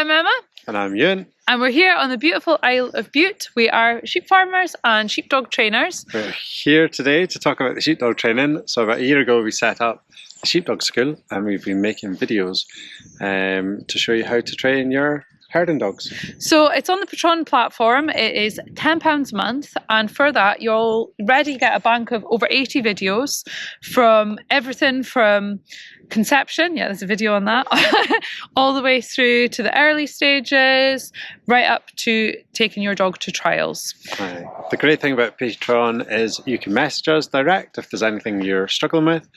I'm Emma. And I'm Ewan. And we're here on the beautiful Isle of Bute. We are sheep farmers and sheepdog trainers. We're here today to talk about the sheepdog training. So about a year ago we set up a sheepdog school and we've been making videos to show you how to train your herding dogs. So it's on the Patron platform. It is £10 a month, and for that you'll already get a bank of over 80 videos from everything from conception, yeah, there's a video on that, all the way through to the early stages, right up to taking your dog to trials. The great thing about Patron is you can message us direct if there's anything you're struggling with,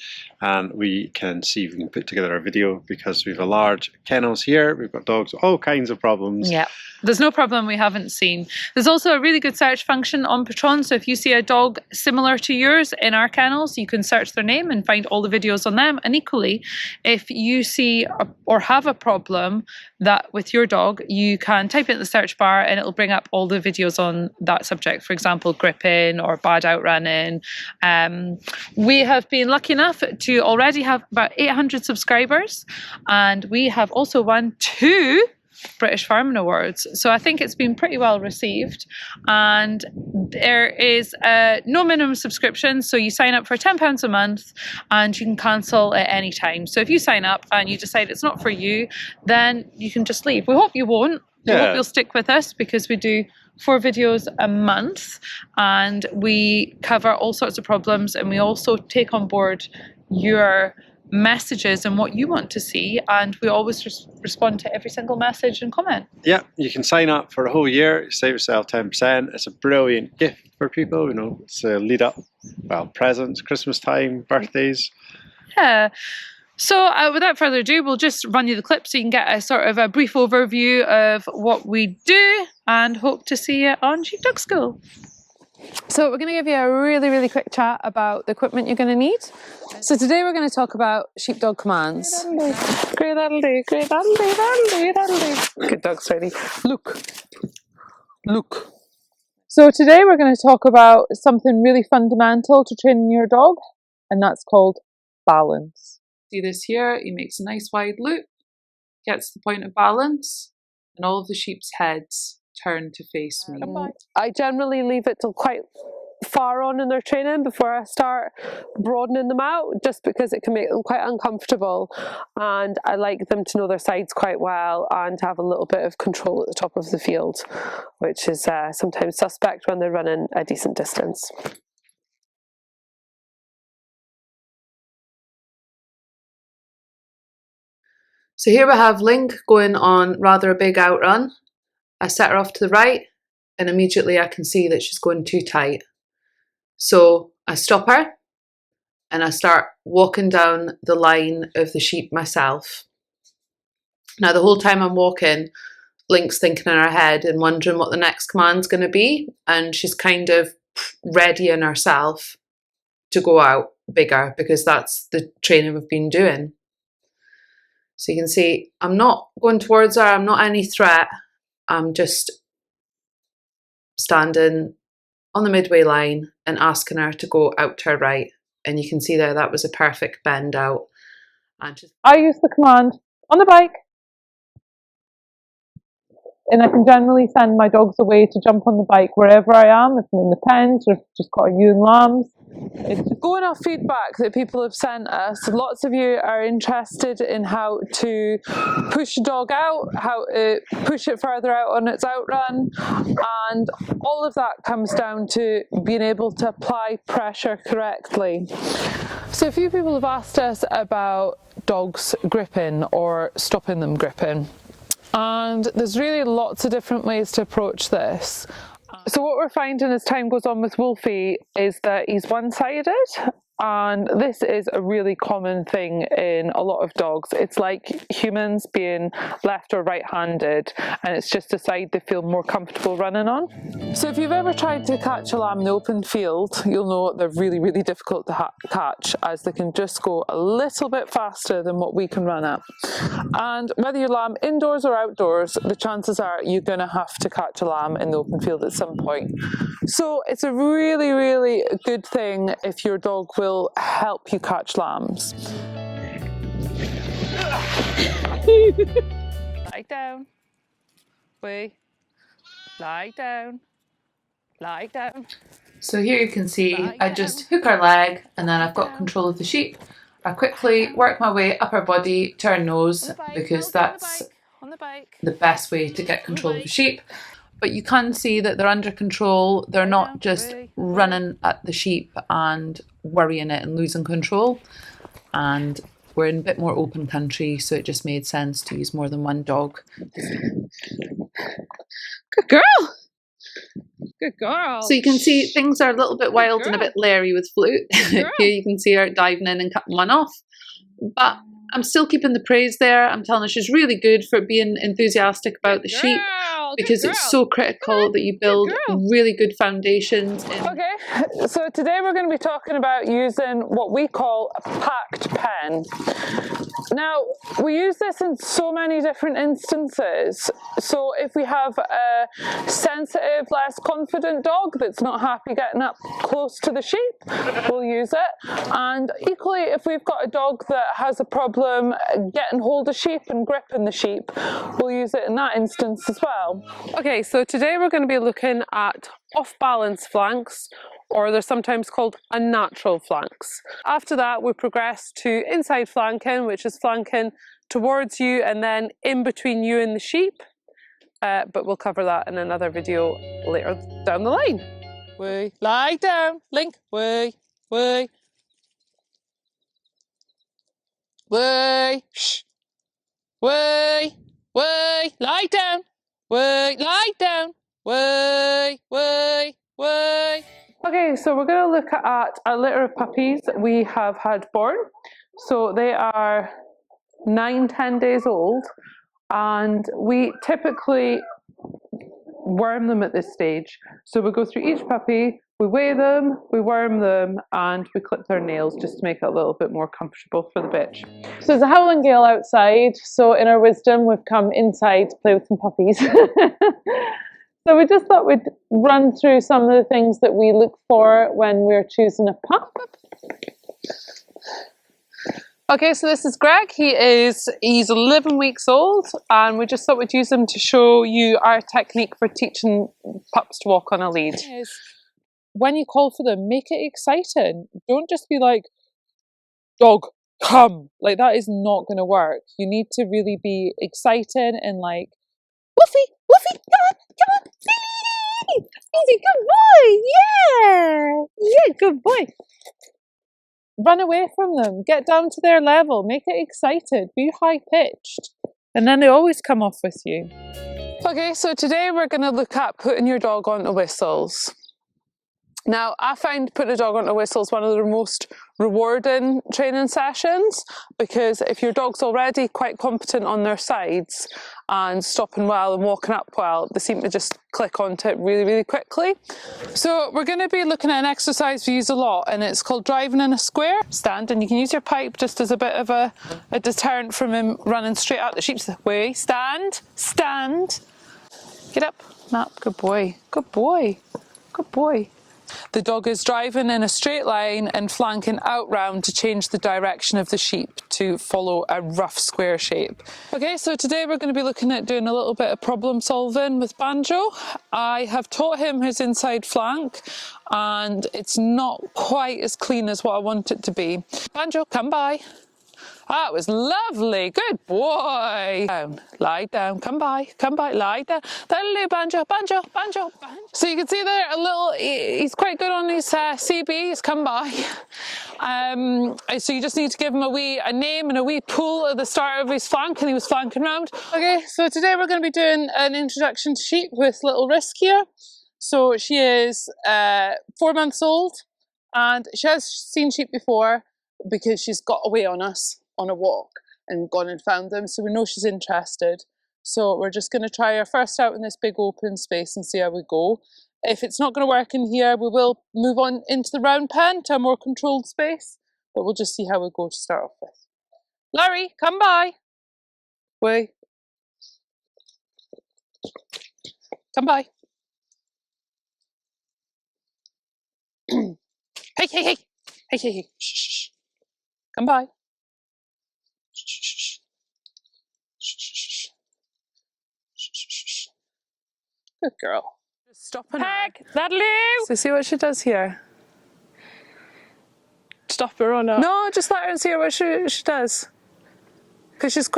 and we can see if we can put together a video, because we have a large kennels here. We've got dogs with all kinds of problems. Yeah, there's no problem we haven't seen. There's also a really good search function on Patron, so if you see a dog similar to yours in our kennels, you can search their name and find all the videos on them. And equally, if you see or have a problem that with your dog, you can type it in the search bar and it'll bring up all the videos on that subject. For example, gripping or bad outrunning. We have been lucky enough to already have about 800 subscribers, and we have also won 2 British Farming Awards. So I think it's been pretty well received, and there is no minimum subscription, so you sign up for £10 a month and you can cancel at any time. So if you sign up and you decide it's not for you, then you can just leave. We hope you won't. We hope you'll stick with us, because we do 4 videos a month and we cover all sorts of problems, and we also take on board your messages and what you want to see, and we always respond to every single message and comment. Yeah, you can sign up for a whole year, save yourself 10%. It's a brilliant gift for people, you know, it's a lead up, well, presents, Christmas time, birthdays. Yeah. So without further ado, we'll just run you the clip so you can get a sort of a brief overview of what we do, and hope to see you on Sheepdog School. So we're going to give you a really quick chat about the equipment you're going to need. So today we're going to talk about sheepdog commands. Good dog's ready. Look. So today we're going to talk about something really fundamental to training your dog, and that's called balance. See this here? He makes a nice wide loop, gets to the point of balance, and all of the sheep's heads turn to face me. I generally leave it till quite far on in their training before I start broadening them out, just because it can make them quite uncomfortable, and I like them to know their sides quite well and have a little bit of control at the top of the field, which is sometimes suspect when they're running a decent distance. So here we have Link going on rather a big outrun. I set her off to the right, and immediately I can see that she's going too tight. So I stop her and I start walking down the line of the sheep myself. Now the whole time I'm walking, Link's thinking in her head and wondering what the next command's going to be, and she's kind of readying herself to go out bigger, because that's the training we've been doing. So you can see I'm not going towards her, I'm not any threat. I'm just standing on the midway line and asking her to go out to her right. And you can see there that was a perfect bend out. And I use the command on the bike, and I can generally send my dogs away to jump on the bike wherever I am, if I'm in the pens or if I've just got a ewe and lambs. It's going off feedback that people have sent us. Lots of you are interested in how to push a dog out, how to push it further out on its outrun, and all of that comes down to being able to apply pressure correctly. So a few people have asked us about dogs gripping or stopping them gripping. And there's really lots of different ways to approach this. So what we're finding as time goes on with Wolfie is that he's one-sided, and this is a really common thing in a lot of dogs. It's like humans being left or right-handed, and it's just a side they feel more comfortable running on. So if you've ever tried to catch a lamb in the open field, you'll know they're really difficult to catch, as they can just go a little bit faster than what we can run at. And whether you're lamb indoors or outdoors, the chances are you're going to have to catch a lamb in the open field at some point. So it's a really good thing if your dog will help you catch lambs. Lie down. Way. Lie down. Lie down. So here you can see Lie I down. just hook her leg and then Lie I've got down. control of the sheep. I quickly work my way up her body to her nose because that's On the bike. the best way to get control of the sheep. But you can see that they're under control. They're not just running at the sheep and worrying it and losing control. And we're in a bit more open country, so it just made sense to use more than one dog. Good girl. Good girl. So you can see things are a little bit wild and a bit leery with Flute. Here you can see her diving in and cutting one off. But I'm still keeping the praise there. I'm telling her she's really good for being enthusiastic about the sheep, because it's so critical that you build really good foundations. Okay, so today we're going to be talking about using what we call a packed pen. Now, we use this in so many different instances. So if we have a sensitive, less confident dog that's not happy getting up close to the sheep, we'll use it. And equally, if we've got a dog that has a problem getting hold of sheep and gripping the sheep, we'll use it in that instance as well. Okay, so today we're going to be looking at off-balance flanks, or they're sometimes called unnatural flanks. After that, we progress to inside flanking, which is flanking towards you and then in between you and the sheep. But we'll cover that in another video later down the line. Way, lie down, Link, way, way. Way, shh, way, way, lie down, way, lie down, way, way, way. Okay, so we're going to look at a litter of puppies that we have had born. So they are 9-10 days old, and we typically worm them at this stage. So we go through each puppy, we weigh them, we worm them, and we clip their nails just to make it a little bit more comfortable for the bitch. So there's a howling gale outside, so in our wisdom we've come inside to play with some puppies. So we just thought we'd run through some of the things that we look for when we're choosing a pup. Okay, so this is Greg. He's 11 weeks old, and we just thought we'd use him to show you our technique for teaching pups to walk on a lead. When you call for them, make it exciting. Don't just be like, dog, come. Like, that is not going to work. You need to really be exciting and like, woofy, woofy, come on, Philly! Easy, good boy, yeah, good boy. Run away from them, get down to their level, make it excited, be high-pitched, and then they always come off with you. Okay, so today we're going to look at putting your dog onto whistles. Now, I find putting a dog onto whistles one of the most rewarding training sessions, because if your dog's already quite competent on their sides and stopping well and walking up well, they seem to just click onto it really, really quickly. So we're going to be looking at an exercise we use a lot, and it's called driving in a square. Stand, and you can use your pipe just as a bit of a deterrent from him running straight out the sheep's way. Stand, stand. Get up, Nap, good boy, good boy, good boy. The dog is driving in a straight line and flanking out round to change the direction of the sheep to follow a rough square shape. Okay, so today we're going to be looking at doing a little bit of problem solving with Banjo. I have taught him his inside flank, and it's not quite as clean as what I want it to be. Banjo, come by. That was lovely. Good boy. Down. Lie down. Come by. Come by. Lie down. That'll do, Banjo. Banjo. Banjo. Banjo. So you can see there a little, he's quite good on his CB. He's come by. So you just need to give him a name and a wee pull at the start of his flank, and he was flanking round. Okay, so today we're going to be doing an introduction to sheep with little Risk here. So she is 4 months old, and she has seen sheep before because she's got away on us on a walk and gone and found them, so we know she's interested. So we're just going to try her first out in this big open space and see how we go. If it's not going to work in here, we will move on into the round pen to a more controlled space, but we'll just see how we go to start off with. Larry, come by. Wait. Come by. Hey, hey, hey. Hey, hey, hey. Shh, shh, shh. Come by. Shh, shh, shh. Shh, shh, shh. Shh, shh, shh. Good girl. Just stopping her. Peg, that'll do. So see what she does here. Stop her or not? No, just let her and see what she does. Because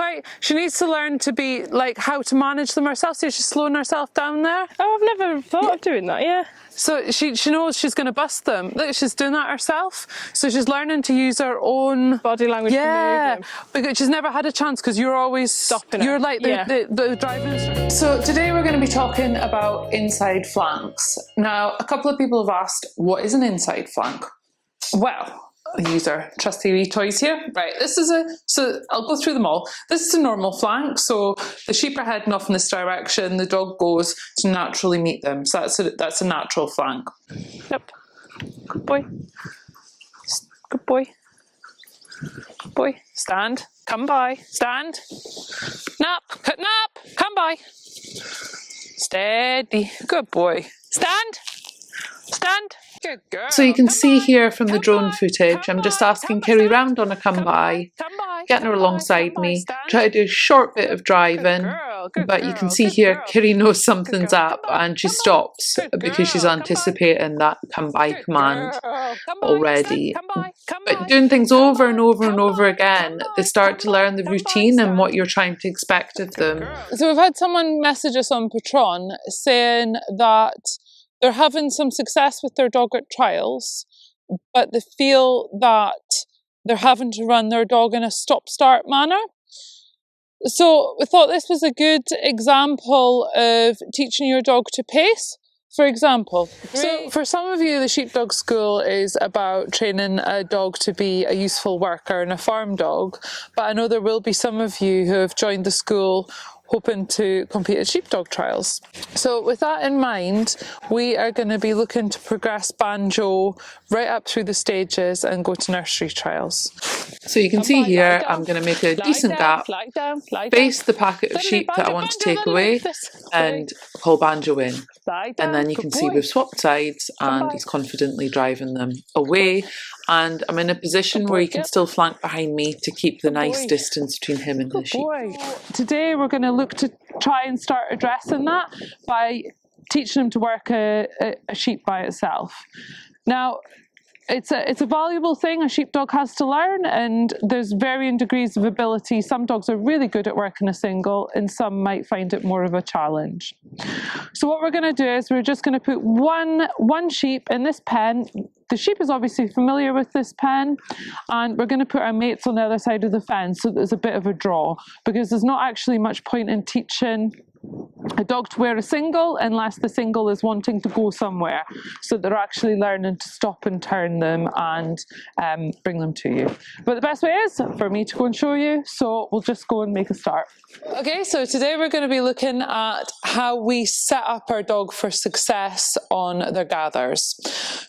she needs to learn to be, like, how to manage them herself. So she's slowing herself down there. Oh, I've never thought of doing that, yeah. So she knows she's going to bust them. Look, she's doing that herself. So she's learning to use her own Body language to move them. because she's never had a chance because you're always Stopping her. You're like the driving instructor. So today we're going to be talking about inside flanks. Now, a couple of people have asked, what is an inside flank? Well, I'll use our trusty wee toys here. Right, so I'll go through them all. This is a normal flank, so the sheep are heading off in this direction, the dog goes to naturally meet them. So that's a natural flank. Yep. Good boy. Good boy. Good boy. Stand, come by, stand. Nap, cut nap, come by. Steady, good boy. Stand, stand. Good girl. So you can see here from the Come drone by, footage, come I'm just by, asking come by, Kerry stand. round on a come by, getting her alongside me, try to do a short bit of driving, but you can see here Kerry knows something's up and she stops because she's anticipating that come by command already. But doing things over and over and over again, they start to learn the routine and what you're trying to expect of them. So we've had someone message us on Patron saying that they're having some success with their dog at trials, but they feel that they're having to run their dog in a stop-start manner. So we thought this was a good example of teaching your dog to pace. For example, so for some of you, the Sheepdog School is about training a dog to be a useful worker and a farm dog, but I know there will be some of you who have joined the school hoping to compete at sheepdog trials. So with that in mind, we are going to be looking to progress Banjo right up through the stages and go to nursery trials. So you can see here, I'm going to make a decent gap, face the packet of sheep that I want to take away and pull Banjo in. And then you can see we've swapped sides and he's confidently driving them away. And I'm in a position where he can still flank behind me to keep the nice distance between him and the sheep. Today we're going to look to try and start addressing that by teaching him to work a sheep by itself. Now, it's a valuable thing a sheepdog has to learn, and there's varying degrees of ability. Some dogs are really good at working a single and some might find it more of a challenge. So what we're going to do is we're just going to put one sheep in this pen. The sheep is obviously familiar with this pen, and we're going to put our mates on the other side of the fence so there's a bit of a draw, because there's not actually much point in teaching a dog to wear a single unless the single is wanting to go somewhere, so they're actually learning to stop and turn them and bring them to you. But the best way is for me to go and show you, so we'll just go and make a start. Okay, so today we're going to be looking at how we set up our dog for success on their gathers.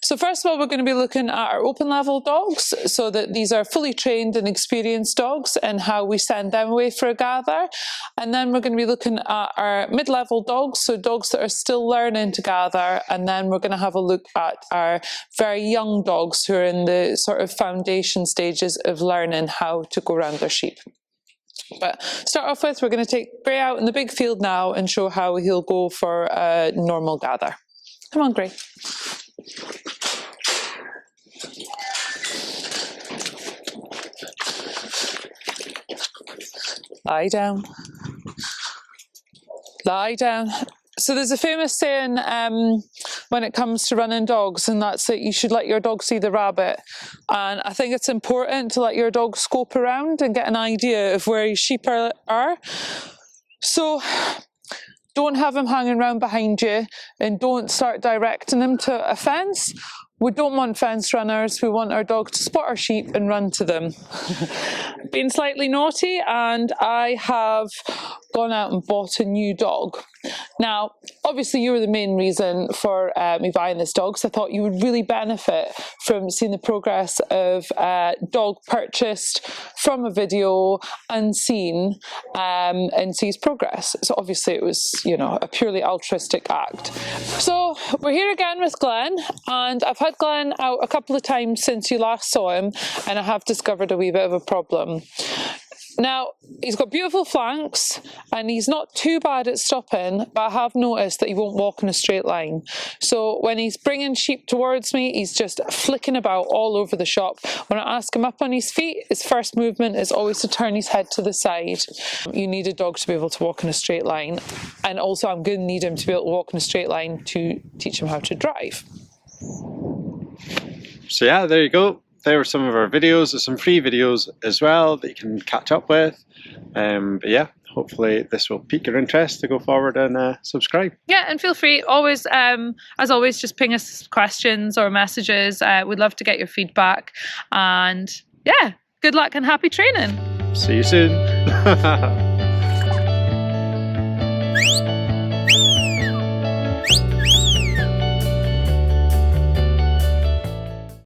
So first of all, we're going to be looking at our open level dogs, so that these are fully trained and experienced dogs, and how we send them away for a gather. And then we're going to be looking at our mid-level dogs, so dogs that are still learning to gather. And then we're going to have a look at our very young dogs who are in the sort of foundation stages of learning how to go around their sheep. But start off with, we're going to take Gray out in the big field now and show how he'll go for a normal gather. Come on, Gray. Lie down. Lie down. So there's a famous saying when it comes to running dogs, and that's that you should let your dog see the rabbit. And I think it's important to let your dog scope around and get an idea of where your sheep are. So don't have him hanging around behind you, and don't start directing him to a fence. We don't want fence runners. We want our dog to spot our sheep and run to them. Being slightly naughty, and I have gone out and bought a new dog. Now, obviously you were the main reason for me buying this dog, so I thought you would really benefit from seeing the progress of a dog purchased from a video unseen, and sees progress. So obviously it was, you know, a purely altruistic act. So we're here again with Glenn, and I've had Glenn out a couple of times since you last saw him, and I have discovered a wee bit of a problem. Now, he's got beautiful flanks and he's not too bad at stopping, but I have noticed that he won't walk in a straight line. So when he's bringing sheep towards me, he's just flicking about all over the shop. When I ask him up on his feet, his first movement is always to turn his head to the side. You need a dog to be able to walk in a straight line. And also I'm going to need him to be able to walk in a straight line to teach him how to drive. So yeah, there you go. There were some of our videos. There's some free videos as well that you can catch up with. But yeah, hopefully this will pique your interest to go forward and subscribe. Yeah, and feel free, always, as always, just ping us questions or messages. We'd love to get your feedback. And yeah, good luck and happy training. See you soon.